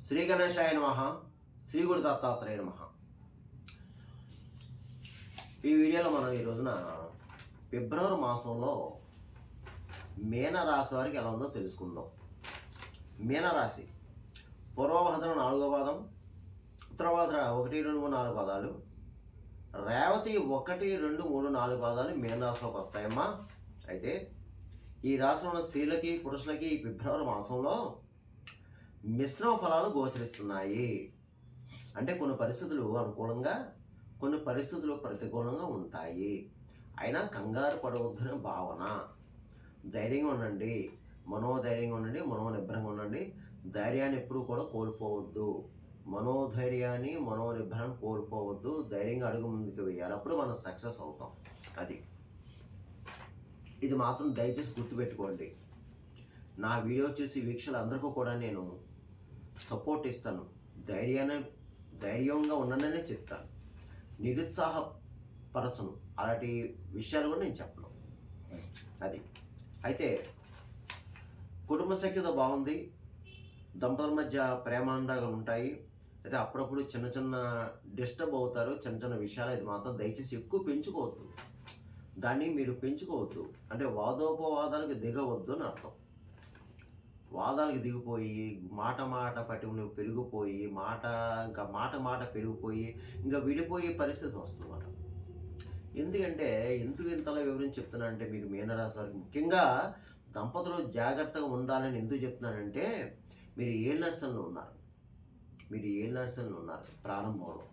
శ్రీ గణేశాయ నమః. శ్రీ గురు దత్తాత్రేయ నమః. ఈ వీడియోలో మనం ఈ రోజున ఫిబ్రవరి మాసంలో మీనరాశి వారికి ఎలా ఉందో తెలుసుకుందాం. మీనరాశి పూర్వభద్ర 4వ పాదం, ఉత్తరభద్ర 1, 2, 3, 4 పాదాలు, రేవతి 1, 2, 3, 4 పాదాలు మీనరాశిలోకి వస్తాయమ్మా. అయితే ఈ రాశిలో ఉన్న స్త్రీలకి పురుషులకి ఈ ఫిబ్రవరి మాసంలో మిశ్రమ ఫలాలు గోచరిస్తున్నాయి. అంటే కొన్ని పరిస్థితులు అనుకూలంగా, కొన్ని పరిస్థితులు ప్రతికూలంగా ఉంటాయి. అయినా కంగారు పడవద్దనే భావన. ధైర్యంగా ఉండండి, మనోధైర్యంగా ఉండండి, మనోనిబ్బరంగా ఉండండి. ధైర్యాన్ని ఎప్పుడూ కూడా కోల్పోవద్దు. మనోధైర్యాన్ని, మనోనిబ్బరాన్ని కోల్పోవద్దు. ధైర్యంగా అడుగు ముందుకు వేయాలి. అప్పుడు మనం సక్సెస్ అవుతాం. ఇది మాత్రం దయచేసి గుర్తుపెట్టుకోండి. నా వీడియో చూసి వీక్షకులందరికీ కూడా నేను సపోర్ట్ ఇస్తాను. ధైర్యంగా ఉండననే చెప్తాను, నిరుత్సాహపరచను. అలాంటి విషయాలు కూడా నేను చెప్పను. అయితే కుటుంబ సఖ్యత బాగుంది. దంపతుల మధ్య ప్రేమానురాగాలు ఉంటాయి. అయితే అప్పుడప్పుడు చిన్న చిన్న డిస్టర్బ్ అవుతారు, చిన్న చిన్న విషయాలు. ఇది మాత్రం దయచేసి ఎక్కువ పెంచుకోవద్దు. దాన్ని మీరు పెంచుకోవద్దు. అంటే వాదోపవాదాలకు దిగవద్దు అని అర్థం. వాదాలకు దిగిపోయి మాట పట్టి పెరిగిపోయి మాట పెరిగిపోయి ఇంకా విడిపోయే పరిస్థితి వస్తుందన్నమాట. ఎందుకంటే ఎందుకు ఇంతలా వివరించి చెప్తున్నానంటే, మీకు మీనరాశి వారికి ముఖ్యంగా దంపతులు జాగ్రత్తగా ఉండాలని ఎందుకు చెప్తున్నానంటే, మీరు ఏళ్ళనర్సంలో ఉన్నారు ప్రారంభంలో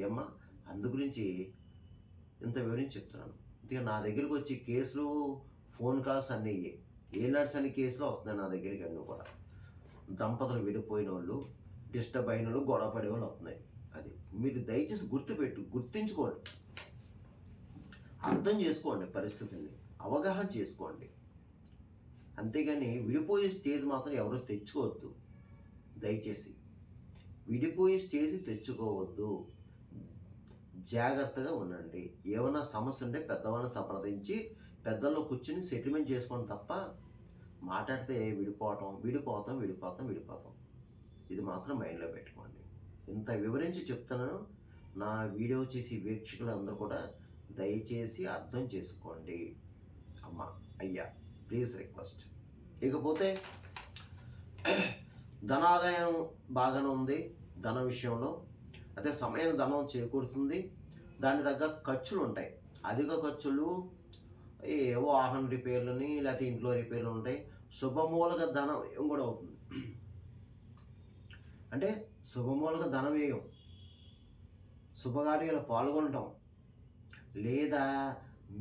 ఏమ్మా. అందుగురించి ఇంత వివరించి చెప్తున్నాను. ఇక నా దగ్గరికి వచ్చి కేసులు, ఫోన్ కాల్స్ అన్నీ ఏలర్స్ అని కేసులు వస్తున్నాయి నా దగ్గరికి. అన్నీ కూడా దంపతులు విడిపోయిన వాళ్ళు, డిస్టర్బ్ అయిన వాళ్ళు, గొడవ పడే వాళ్ళు వస్తున్నాయి. మీరు దయచేసి గుర్తించుకోండి, అర్థం చేసుకోండి, పరిస్థితిని అవగాహన చేసుకోండి. అంతేగాని విడిపోయే స్టేజ్ మాత్రం ఎవరు తెచ్చుకోవద్దు. దయచేసి విడిపోయే స్టేజ్ తెచ్చుకోవద్దు. జాగ్రత్తగా ఉండండి. ఏమైనా సమస్య ఉంటే పెద్దవాళ్ళని సంప్రదించి పెద్దల్లో కూర్చుని సెటిల్మెంట్ చేసుకోండి తప్ప మాట్లాడితే విడిపోతాం. ఇది మాత్రం మైండ్లో పెట్టుకోండి. ఇంత వివరించి చెప్తున్నాను. నా వీడియో చేసి వీక్షకులందరూ కూడా దయచేసి అర్థం చేసుకోండి. అమ్మా, అయ్యా, ప్లీజ్ రిక్వెస్ట్. ఇకపోతే ధనాదాయం బాగానే ఉంది. ధన విషయంలో అదే సమయానికి ధనం చేకూరుతుంది. దాని తగ్గ ఖర్చులు ఉంటాయి. అధిక ఖర్చులు ఏవో వాహన రిపేర్లని, లేకపోతే ఇంట్లో రిపేర్లు ఉంటాయి. శుభమూలక ధనం వ్యయం కూడా అవుతుంది. అంటే శుభమూలక ధన వ్యయం, శుభకార్యాలు పాల్గొనటం, లేదా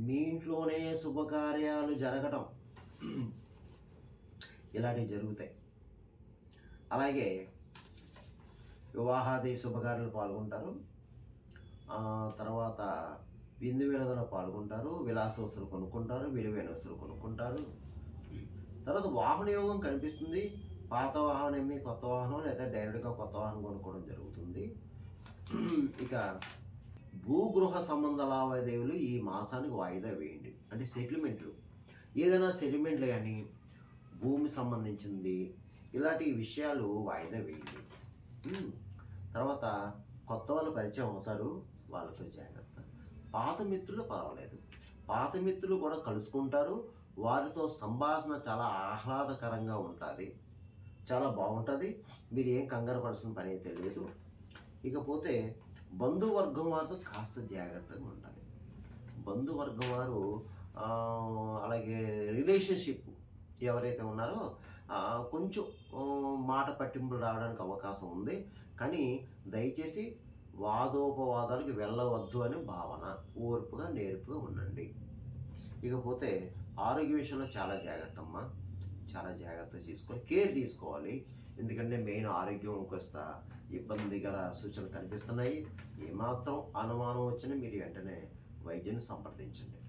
మీ ఇంట్లోనే శుభకార్యాలు జరగటం, ఇలాంటివి జరుగుతాయి. అలాగే వివాహాది శుభకార్యాలు పాల్గొంటారు. తర్వాత విందు వినోదంలో పాల్గొంటారు. విలాస వస్తువులు కొనుక్కుంటారు, విలువైన వస్తువులు కొనుక్కుంటారు. తర్వాత వాహన యోగం కనిపిస్తుంది. పాత వాహనం ఏమి కొత్త వాహనం, లేదా డైరెక్ట్గా కొత్త వాహనం కొనుక్కోవడం జరుగుతుంది. ఇక భూగృహ సంబంధ లావాదేవీలు ఈ మాసానికి వాయిదా వేయండి. అంటే సెటిల్మెంట్లు, ఏదైనా సెటిల్మెంట్లు కానీ భూమి సంబంధించింది, ఇలాంటి విషయాలు వాయిదా వేయండి. తర్వాత కొత్త వాళ్ళు పరిచయం అవుతారు, వాళ్ళతో జాగ్రత్త. పాత మిత్రులు పర్వాలేదు, పాత మిత్రులు కూడా కలుసుకుంటారు. వారితో సంభాషణ చాలా ఆహ్లాదకరంగా ఉంటుంది, చాలా బాగుంటుంది. మీరు ఏం కంగారు పడాల్సిన పని అయితే లేదు. ఇకపోతే బంధువర్గం వారితో కాస్త జాగ్రత్తగా ఉండాలి. బంధువర్గం వారు, అలాగే రిలేషన్షిప్ ఎవరైతే ఉన్నారో కొంచెం మాట పట్టింపులు రావడానికి అవకాశం ఉంది. కానీ దయచేసి వాదోపవాదాలకు వెళ్ళవద్దు అని భావన. ఓర్పుగా నేర్పుగా ఉండండి. ఇకపోతే ఆరోగ్య విషయంలో చాలా జాగ్రత్త అమ్మా, చాలా జాగ్రత్త తీసుకోవాలి, కేర్ తీసుకోవాలి. ఎందుకంటే మెయిన్ ఆరోగ్యం ఇంకొస్తా ఇబ్బందికర సూచనలు కనిపిస్తున్నాయి. ఏమాత్రం అనుమానం వచ్చినా మీరు వెంటనే వైద్యుని సంప్రదించండి.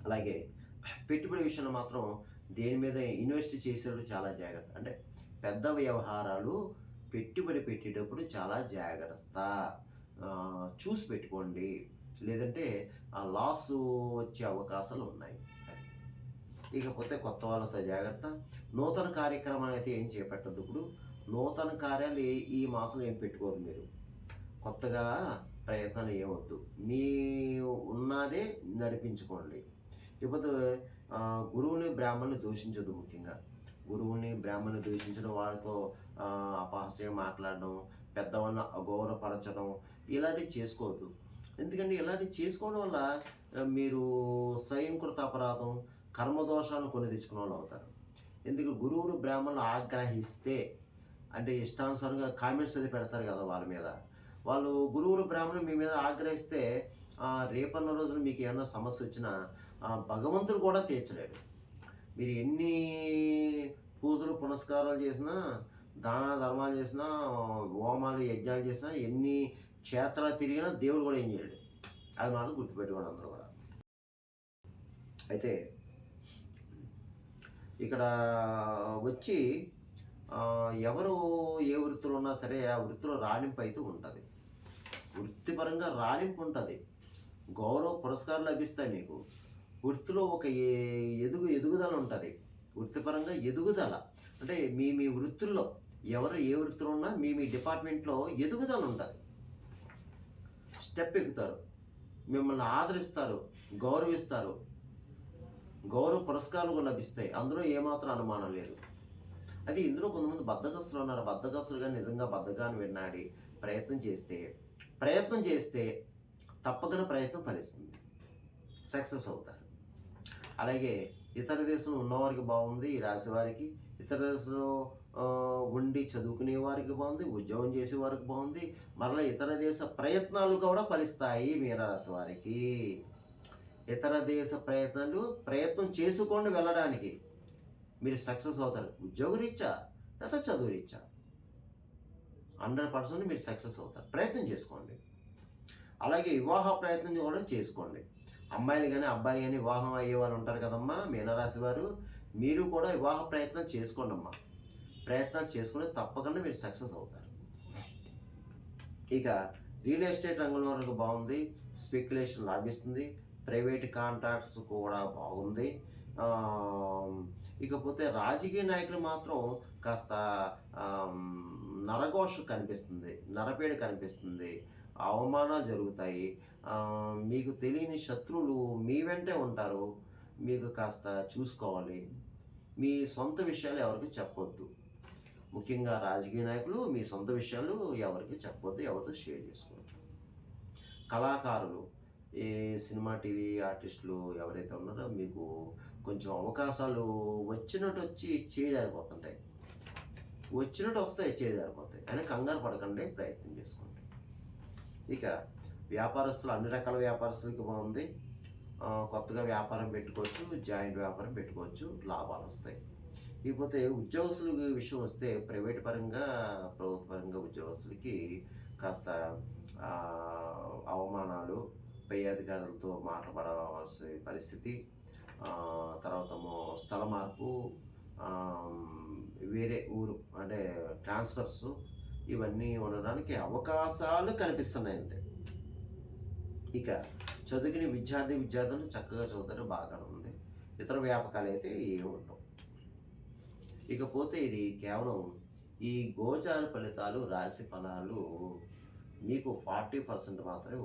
అలాగే పెట్టుబడి విషయంలో మాత్రం దేని మీద ఇన్వెస్ట్ చేసేటప్పుడు చాలా జాగ్రత్త. అంటే పెద్ద వ్యవహారాలు పెట్టుబడి పెట్టేటప్పుడు చాలా జాగ్రత్త చూసి పెట్టుకోండి. లేదంటే ఆ లాస్ వచ్చే అవకాశాలు ఉన్నాయి. ఇకపోతే కొత్త వాళ్ళతో జాగ్రత్త. నూతన కార్యక్రమాలు అయితే ఏం చేపట్టద్దు. ఇప్పుడు నూతన కార్యాలు ఈ మాసంలో ఏం పెట్టుకోవద్దు మీరు. కొత్తగా ప్రయత్నాలు ఏమొద్దు. మీ ఉన్నదే నడిపించుకోండి. లేకపోతే గురువుని, బ్రాహ్మణుని దూషించొద్దు ముఖ్యంగా. గురువుని, బ్రాహ్మణుని దూషించడం, వాళ్ళతో అపహాస్యంగా మాట్లాడడం, పెద్దవాళ్ళని అగౌరవపరచడం ఇలాంటివి చేసుకోవద్దు. ఎందుకంటే ఇలాంటివి చేసుకోవడం వల్ల మీరు స్వయంకృత అపరాధం, కర్మదోషాలను కొని తెచ్చుకునే వాళ్ళు అవుతారు. ఎందుకు గురువులు, బ్రాహ్మణులు ఆగ్రహిస్తే అంటే ఇష్టానుసారంగా కామెంట్స్ అది పెడతారు కదా వాళ్ళ మీద. వాళ్ళు గురువులు, బ్రాహ్మణులు మీ మీద ఆగ్రహిస్తే రేపన్న రోజున మీకు ఏమన్నా సమస్య వచ్చినా భగవంతుడు కూడా తీర్చలేడు. మీరు ఎన్ని పూజలు పునస్కారాలు చేసినా, దాన ధర్మాలు చేసినా, హోమాలు యజ్ఞాలు చేసినా, ఎన్ని క్షేత్రాలు తిరిగినా దేవుడు కూడా ఏం చేయడు. అది మాత్రం గుర్తుపెట్టుకోండి అందరూ కూడా. అయితే ఇక్కడ వచ్చి ఎవరు ఏ వృత్తిలో ఉన్నా సరే ఆ వృత్తిలో రాణింపు అయితే ఉంటుంది. వృత్తిపరంగా రాణింపు ఉంటుంది, గౌరవ పురస్కారాలు లభిస్తాయి మీకు. వృత్తిలో ఒక ఎదుగుదల ఉంటుంది. వృత్తిపరంగా ఎదుగుదల అంటే మీ మీ వృత్తుల్లో ఎవరు ఏ వృత్తిలో ఉన్నా మీ డిపార్ట్మెంట్లో ఎదుగుదల ఉంటుంది. స్టెప్ ఎక్కుతారు, మిమ్మల్ని ఆదరిస్తారు, గౌరవిస్తారు, గౌరవ పురస్కారాలు కూడా లభిస్తాయి. అందులో ఏమాత్రం అనుమానం లేదు. అది ఇందులో కొంతమంది బద్ధకస్తులు ఉన్నారు. బద్ధకస్తులుగా నిజంగా బద్ధకాన్ని విన్నాడి ప్రయత్నం చేస్తే తప్పకుండా ప్రయత్నం ఫలిస్తుంది, సక్సెస్ అవుతారు. అలాగే ఇతర దేశంలో ఉన్నవారికి బాగుంది ఈ రాశి వారికి, ఇతర దేశంలో ఉండి చదువుకునే వారికి బాగుంది, ఉద్యోగం చేసే వారికి బాగుంది. మరలా ఇతర దేశ ప్రయత్నాలు కూడా ఫలిస్తాయి మీనరాశి వారికి. ఇతర దేశ ప్రయత్నం చేసుకోండి, వెళ్ళడానికి మీరు సక్సెస్ అవుతారు. ఉద్యోగరీత్యా లేదా చదువు రీత్యా 100% మీరు సక్సెస్ అవుతారు. ప్రయత్నం చేసుకోండి. అలాగే వివాహ ప్రయత్నం కూడా చేసుకోండి. అమ్మాయిలు కానీ అబ్బాయిలు కానీ వివాహం అయ్యే వాళ్ళు ఉంటారు కదమ్మా మీనరాశి వారు, మీరు కూడా వివాహ ప్రయత్నం చేసుకోండి అమ్మా. ప్రయత్నాలు చేసుకుంటే తప్పకుండా మీరు సక్సెస్ అవుతారు. ఇక రియల్ ఎస్టేట్ రంగంలో వరకు బాగుంది, స్పెక్యులేషన్ లాభిస్తుంది, ప్రైవేట్ కాంట్రాక్ట్స్ కూడా బాగుంది. ఇకపోతే రాజకీయ నాయకులు మాత్రం కాస్త నరఘోష కనిపిస్తుంది, నరపేడ కనిపిస్తుంది, అవమానాలు జరుగుతాయి. మీకు తెలియని శత్రువులు మీ వెంటే ఉంటారు. మీకు కాస్త చూసుకోవాలి. మీ సొంత విషయాలు ఎవరికి చెప్పొద్దు. ముఖ్యంగా రాజకీయ నాయకులు మీ సొంత విషయాలు ఎవరికి చెప్పొద్దు, ఎవరితో షేర్ చేసుకోవద్దు. కళాకారులు, ఈ సినిమా, టీవీ ఆర్టిస్టులు ఎవరైతే ఉన్నారో మీకు కొంచెం అవకాశాలు వచ్చినట్టు వచ్చి చేజారిపోతుంటాయి. వచ్చినట్టు వస్తాయి, చేజారిపోతాయి. అయినా కంగారు పడకండి, ప్రయత్నం చేసుకోండి. ఇక వ్యాపారస్తులు, అన్ని రకాల వ్యాపారస్తులకి బాగుంది. కొత్తగా వ్యాపారం పెట్టుకోవచ్చు, జాయింట్ వ్యాపారం పెట్టుకోవచ్చు, లాభాలు వస్తాయి. ఇకపోతే ఉద్యోగస్తుల విషయం వస్తే ప్రైవేట్ పరంగా, ప్రభుత్వ పరంగా ఉద్యోగస్తులకి కాస్త అవమానాలు, పై అధికారులతో మాట్లాడవలసిన పరిస్థితి, తర్వాత స్థల మార్పు, వేరే ఊరు అంటే ట్రాన్స్ఫర్స్, ఇవన్నీ ఉండడానికి అవకాశాలు కనిపిస్తున్నాయి అంతే. ఇక చదువుకునే విద్యార్థులు చక్కగా చదువుతారు, బాగానే ఉంది. ఇతర వ్యాపకాలు అయితే ఏమి ఉండవు. ఇకపోతే ఇది కేవలం ఈ గోచార ఫలితాలు, రాశి ఫలాలు మీకు 40% మాత్రమే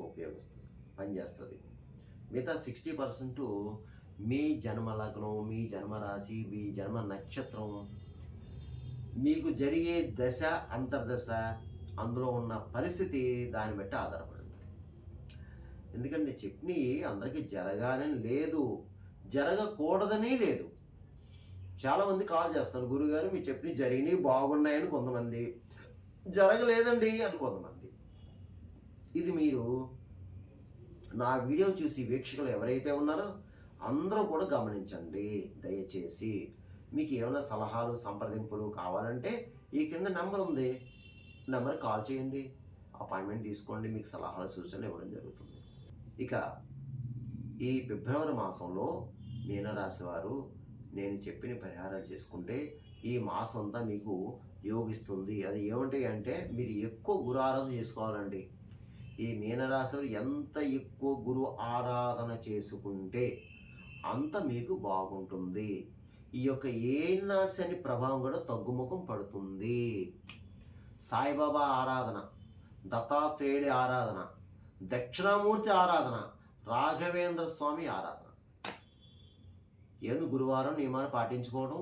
పనిచేస్తుంది. మిగతా 60% మీ జన్మ లగ్నం, మీ జన్మ రాశి, మీ జన్మ నక్షత్రం, మీకు జరిగే దశ, అంతర్దశ, అందులో ఉన్న పరిస్థితి దాన్ని బట్టి ఆధారపడి ఉంటుంది. ఎందుకంటే చెప్పినవి అందరికీ జరగాలని లేదు, జరగకూడదని లేదు. చాలామంది కాల్ చేస్తారు, గురుగారు మీరు చెప్పినవి జరిగినవి బాగున్నాయని కొంతమంది, జరగలేదండి అని కొంతమంది. ఇది మీరు నా వీడియో చూసి వీక్షకులు ఎవరైతే ఉన్నారో అందరూ కూడా గమనించండి దయచేసి. మీకు ఏమైనా సలహాలు, సంప్రదింపులు కావాలంటే ఈ కింద నెంబర్ ఉంది, నెంబర్ కాల్ చేయండి, అపాయింట్మెంట్ తీసుకోండి, మీకు సలహాలు, సూచనలు ఇవ్వడం జరుగుతుంది. ఇక ఈ ఫిబ్రవరి మాసంలో మీనరాశి వారు నేను చెప్పిన పరిహారాలు చేసుకుంటే ఈ మాసం అంతా మీకు యోగిస్తుంది. అది ఏమిటి అంటే మీరు ఎక్కువ గురు ఆరాధన చేసుకోవాలండి. ఈ మీనరాశి వారు ఎంత ఎక్కువ గురు ఆరాధన చేసుకుంటే అంత మీకు బాగుంటుంది. ఈ యొక్క ఏనాడ్స్ అనే ప్రభావం కూడా తగ్గుముఖం పడుతుంది. సాయిబాబా ఆరాధన, దత్తాత్రేయుడి ఆరాధన, దక్షిణామూర్తి ఆరాధన, రాఘవేంద్ర స్వామి ఆరాధన. ఏదో గురువారం నియమాన్ని పాటించుకోవడం,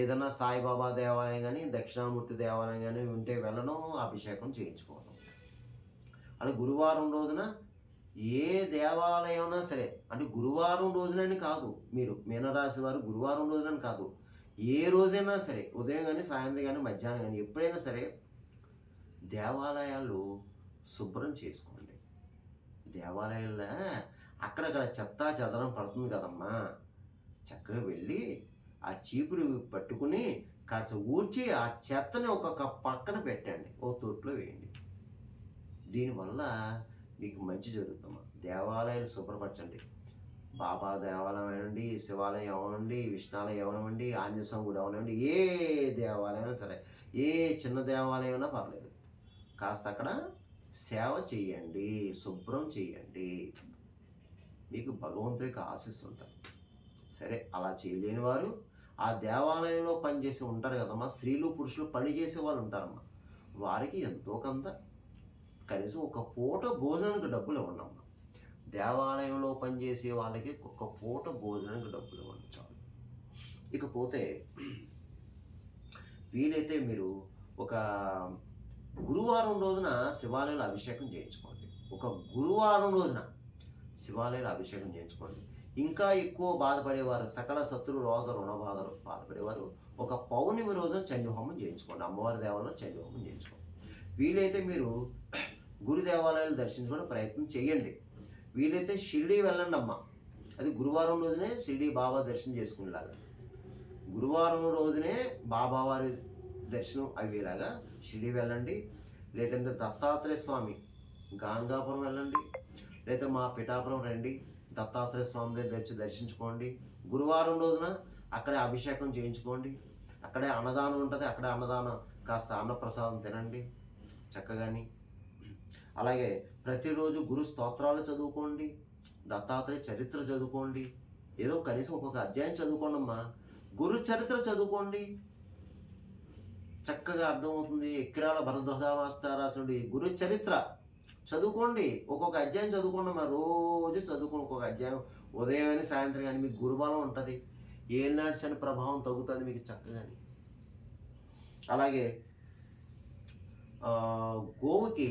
ఏదైనా సాయిబాబా దేవాలయం కానీ దక్షిణామూర్తి దేవాలయం కానీ ఉంటే వెళ్ళడం, అభిషేకం చేయించుకోవడం. అలా గురువారం రోజున ఏ దేవాలయమైనా సరే, అంటే గురువారం రోజునని కాదు, మీరు మీనరాశి వారు గురువారం రోజునని కాదు, ఏ రోజైనా సరే, ఉదయం కానీ సాయంత్రం కానీ మధ్యాహ్నం కానీ ఎప్పుడైనా సరే దేవాలయాలు శుభ్రం చేసుకోండి. దేవాలయాల్లో అక్కడక్కడ చెత్త చెదరం పడుతుంది కదమ్మా, చక్కగా వెళ్ళి ఆ చీపురు పట్టుకుని కాస్త ఊడ్చి ఆ చెత్తని ఒక్కొక్క పక్కన పెట్టండి, ఓ తొట్లో వేయండి. దీనివల్ల మీకు మంచి జరుగుతుందమ్మా. దేవాలయాలు శుభ్రపరచండి. బాబా దేవాలయం అవనండి, శివాలయం అవనండి, విష్ణాలయం అవనండి, ఆంజనేయ స్వామి గుడి అవనండి, ఏ దేవాలయం సరే, ఏ చిన్న దేవాలయం అయినా పర్లేదు, కాస్త అక్కడ సేవ చేయండి, శుభ్రం చేయండి, మీకు భగవంతుడికి ఆశిస్తుంటారు. సరే, అలా చేయలేని వారు ఆ దేవాలయంలో పనిచేసి ఉంటారు కదమ్మా, స్త్రీలు పురుషులు పని చేసే వాళ్ళు ఉంటారమ్మా, వారికి ఎంతో కొంత కనీసం ఒక పూట భోజనానికి డబ్బులు ఇవ్వండమ్మా. దేవాలయంలో పనిచేసే వాళ్ళకి ఒక పూట భోజనానికి డబ్బులు ఇవ్వండి చాలు. ఇకపోతే వీలైతే మీరు ఒక గురువారం రోజున శివాలయంలో అభిషేకం చేయించుకోండి. ఒక గురువారం రోజున శివాలయంలో అభిషేకం చేయించుకోండి. ఇంకా ఎక్కువ బాధపడేవారు, సకల శత్రు రోగ రుణ బాధలు బాధపడేవారు ఒక పౌర్ణమి రోజున చండీహోమం చేయించుకోండి. అమ్మవారి దేవాలయంలో చండీహోమం చేయించుకోండి. వీలైతే మీరు గురు దేవాలయాలు దర్శించుకోవడం ప్రయత్నం చేయండి. వీలైతే షిరిడీ వెళ్ళండి అమ్మ, అది గురువారం రోజునే షిరిడీ బాబా దర్శనం చేసుకునేలాగా, గురువారం రోజునే బాబావారి దర్శనం అయ్యేలాగా షిరిడీ వెళ్ళండి. లేదంటే దత్తాత్రేయ స్వామి గాన్గాపురం వెళ్ళండి, లేదా మా పిఠాపురం రండి, దత్తాత్రేయ స్వామి దగ్గర దర్శించుకోండి. గురువారం రోజున అక్కడే అభిషేకం చేయించుకోండి. అక్కడే అన్నదానం ఉంటుంది, అక్కడే అన్నదానం కాస్త అన్నప్రసాదం తినండి చక్కగాని. అలాగే ప్రతిరోజు గురు స్తోత్రాలు చదువుకోండి, దత్తాత్రేయ చరిత్ర చదువుకోండి, ఏదో కనీసం ఒక్కొక్క అధ్యాయం చదువుకోండి అమ్మా. గురు చరిత్ర చదువుకోండి, చక్కగా అర్థమవుతుంది. ఎక్కిరాల భరద్వాజామాస్తారాసుడి గురు చరిత్ర చదువుకోండి, ఒక్కొక్క అధ్యాయం చదువుకోండి అమ్మా. రోజు చదువుకోండి ఒక్కొక్క అధ్యాయం, ఉదయం కానీ సాయంత్రం కానీ. మీకు గురుబలం ఉంటుంది, ఏనాటి శని ప్రభావం తగ్గుతుంది మీకు చక్కగాని. అలాగే గోవుకి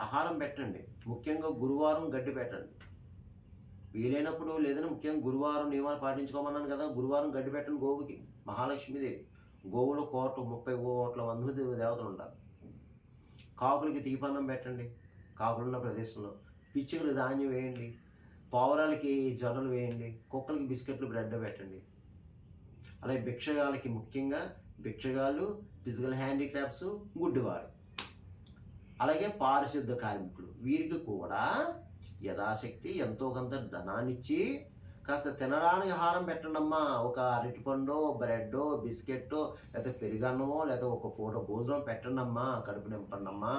ఆహారం పెట్టండి, ముఖ్యంగా గురువారం గడ్డి పెట్టండి వీలైనప్పుడు. లేదని ముఖ్యంగా గురువారం నియమాలు పాటించుకోమన్నాను కదా, గురువారం గడ్డి పెట్టండి గోవుకి. మహాలక్ష్మీదేవి, గోవులు 30 కోట్ల మంది దేవతలు ఉంటారు. కాకులకి తీపన్నం పెట్టండి, కాకులున్న ప్రదేశంలో. పిచ్చుకలు ధాన్యం వేయండి, పావురాలకి జొన్నలు వేయండి, కుక్కలకి బిస్కెట్లు బ్రెడ్ పెట్టండి. అలాగే భిక్షగాళ్ళకి, ముఖ్యంగా భిక్షగాళ్ళు, ఫిజికల్ హ్యాండిక్రాఫ్ట్స్, గుడ్డివారు, అలాగే పారిశుద్ధ కార్మికులు, వీరికి కూడా యథాశక్తి ఎంతో కొంత ధనాన్నిచ్చి కాస్త తినడానికి ఆహారం పెట్టండి అమ్మా. ఒక అరటిపండో, బ్రెడ్డో, బిస్కెట్టో, లేకపోతే పెరుగన్నమో, లేదా ఒక పూట భోజనం పెట్టండి అమ్మా, కడుపు నింపండి అమ్మా.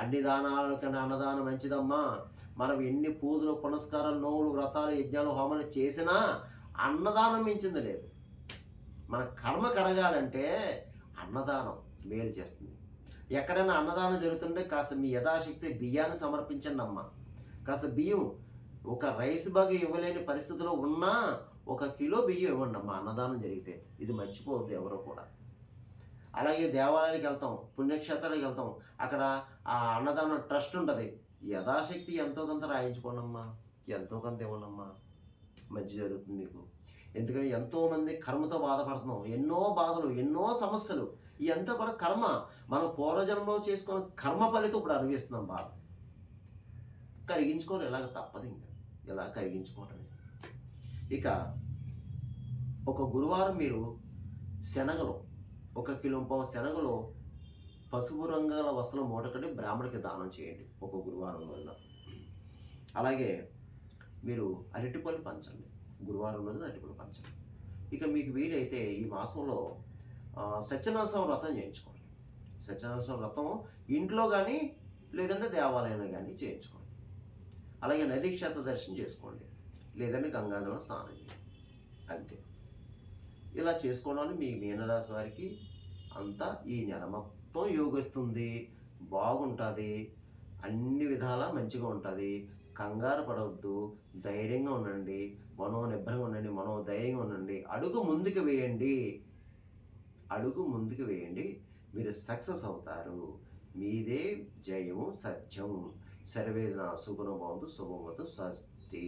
అన్ని దానాల కన్నా అన్నదానం మంచిదమ్మా. మనం ఎన్ని పూజలు పునస్కారాలు, నోవులు, వ్రతాలు, యజ్ఞాలు, హోమాలు చేసినా అన్నదానం మించింది లేదు. మన కర్మ కరగాలంటే అన్నదానం మేలు చేస్తుంది. ఎక్కడైనా అన్నదానం జరుగుతుంటే కాస్త మీ యథాశక్తి బియ్యాన్ని సమర్పించండి అమ్మ. కాస్త బియ్యం, ఒక రైస్ బాగా ఇవ్వలేని పరిస్థితిలో ఉన్నా 1 కిలో బియ్యం ఇవ్వండి అమ్మ అన్నదానం జరిగితే. ఇది మర్చిపోవద్దు ఎవరో కూడా. అలాగే దేవాలయానికి వెళ్తాం, పుణ్యక్షేత్రాలకు వెళ్తాం, అక్కడ ఆ అన్నదానం ట్రస్ట్ ఉంటుంది, యథాశక్తి ఎంతో కొంత రాయించుకోనమ్మా, ఎంతో కొంత ఇవ్వనమ్మా, మంచి జరుగుతుంది మీకు. ఎందుకంటే ఎంతోమంది కర్మతో బాధపడుతున్నాం, ఎన్నో బాధలు, ఎన్నో సమస్యలు, ఇదంతా కూడా కర్మ. మనం పూర్వజన్మలో చేసుకున్న కర్మ ఫలితం ఇప్పుడు అనుభవిస్తున్నాం బాధ. కరిగించుకోవాలి, ఎలాగ తప్పదు, ఇంకా ఇలా కరిగించుకోవటమే. ఇక ఒక గురువారం మీరు శనగలు, 1 కిలో పావు శనగలు పసుపు రంగుల వస్త్రం మూటకట్టి బ్రాహ్మడికి దానం చేయండి ఒక గురువారం రోజున. అలాగే మీరు అరటిపళ్ళు పంచండి, గురువారం రోజున అరటిపళ్ళు పంచండి. ఇక మీకు వీలైతే ఈ మాసంలో సత్యనారాయణ స్వామి వ్రతం చేయించుకోండి. సత్యనారాయణ స్వామి వ్రతం ఇంట్లో కానీ లేదంటే దేవాలయంలో కానీ చేయించుకోండి. అలాగే నదీ క్షేత్ర దర్శనం చేసుకోండి, లేదంటే గంగాధరం స్నానం చేయండి, అంతే. ఇలా చేసుకోవడం మీ మీనరాశి వారికి అంతా ఈ నెల మొత్తం యోగిస్తుంది. బాగుంటుంది. అన్ని విధాలా మంచిగా ఉంటుంది. కంగారు పడవద్దు. ధైర్యంగా ఉండండి. మనోనిబ్బరంగా ఉండండి. మనోధైర్యంగా ఉండండి. అడుగు ముందుకు వేయండి. అడుగు ముందుకు వేయండి. మీరు సక్సెస్ అవుతారు. మీదే జయము సత్యం. సర్వేజన సుగుణభవంతు. శుభమస్తు. స్వస్తి.